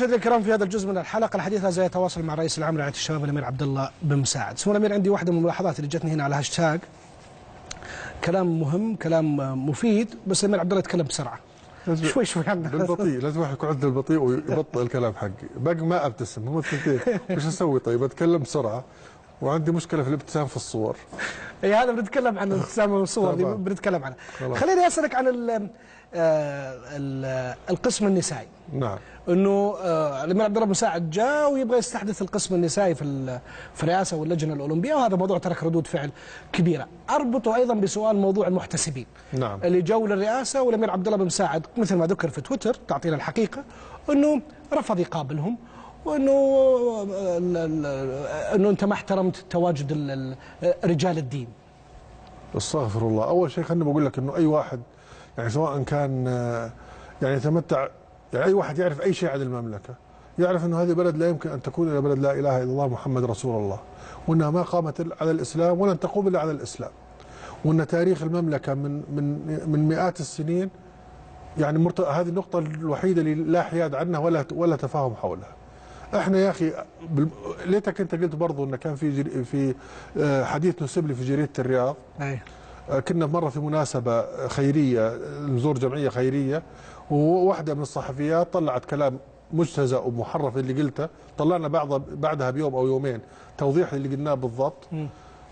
مشاهدينا الكرام، في هذا الجزء من الحلقه الحديث هذا يتواصل مع رئيس العام لرعايه الشباب الامير عبد الله بن مساعد. سمو الامير، عندي واحده من الملاحظات اللي جتني هنا على هاشتاج، كلام مهم كلام مفيد، بس الامير عبد الله يتكلم بسرعه شوي عنه بالبطيء. لازم واحد يكون عنده البطيء ويبطئ الكلام حقي. باقي ما ابتسم، هم الثنتين ايش اسوي؟ طيب اتكلم بسرعه وعندي مشكله في الابتسام في الصور. اي هذا بنتكلم عن الابتسام والصور دي بنتكلم عنها. خليني اسالك عن القسم النسائي. نعم. انه الامير عبد الله بن مساعد جاء ويبغى يستحدث القسم النسائي في الرئاسه واللجنه الاولمبيه، وهذا موضوع ترك ردود فعل كبيره. اربطه ايضا بسؤال موضوع المحتسبين. نعم. اللي جو للرئاسه، والامير عبد الله بن مساعد مثل ما ذكر في تويتر تعطينا الحقيقه انه رفض يقابلهم، وانه انت ما احترمت تواجد رجال الدين. استغفر الله. اول شيء خليني بقول لك انه اي واحد يعني سواء كان يعني يتمتع، يعني اي واحد يعرف اي شيء عن المملكه يعرف انه هذه بلد لا يمكن ان تكون الا بلد لا اله الا الله محمد رسول الله، وانها ما قامت على الاسلام ولن تقوم الا على الاسلام، وان تاريخ المملكه من مئات السنين يعني هذه النقطه الوحيده اللي لا حياد عنها ولا تفاهم حولها. احنا يا اخي ليتك انت قلت برضو انه كان في حديث نسب لي في جريده الرياض. كنا مره في مناسبه خيريه نزور جمعيه خيريه، وواحده من الصحفيات طلعت كلام مجتزأ ومحرف اللي قلته، طلعنا بعدها بيوم او يومين توضيح اللي قلناه بالضبط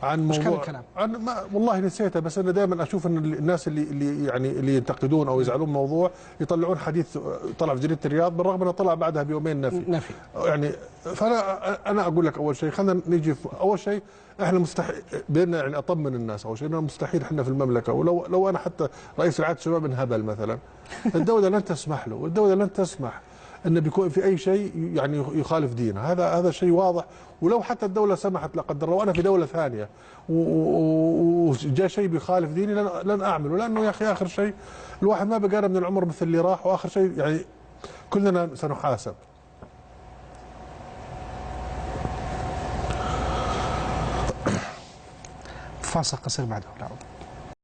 عن موضوع عن ما والله نسيته. بس انا دائما اشوف ان الناس اللي ينتقدون او يزعلون موضوع يطلعون حديث طلع في جريده الرياض بالرغم انه طلع بعدها بيومين نفي يعني. فانا اقول لك اول شيء خلينا نيجي اول شيء احنا مستحيل بدنا يعني اطمن الناس. اول شيء انه مستحيل احنا في المملكه، ولو انا حتى رئيس رعايه الشباب انهبل مثلا الدوله لن تسمح له، والدوله لن تسمح انه بيكون في اي شيء يعني يخالف دينها. هذا شيء واضح. ولو حتى الدوله سمحت لا قدر الله وانا في دوله ثانيه وجاء شيء بيخالف ديني لن اعمله، لانه يا اخي اخر شيء الواحد ما بقى من العمر مثل اللي راح، واخر شيء يعني كلنا سنحاسب. فاصل قصير بعده.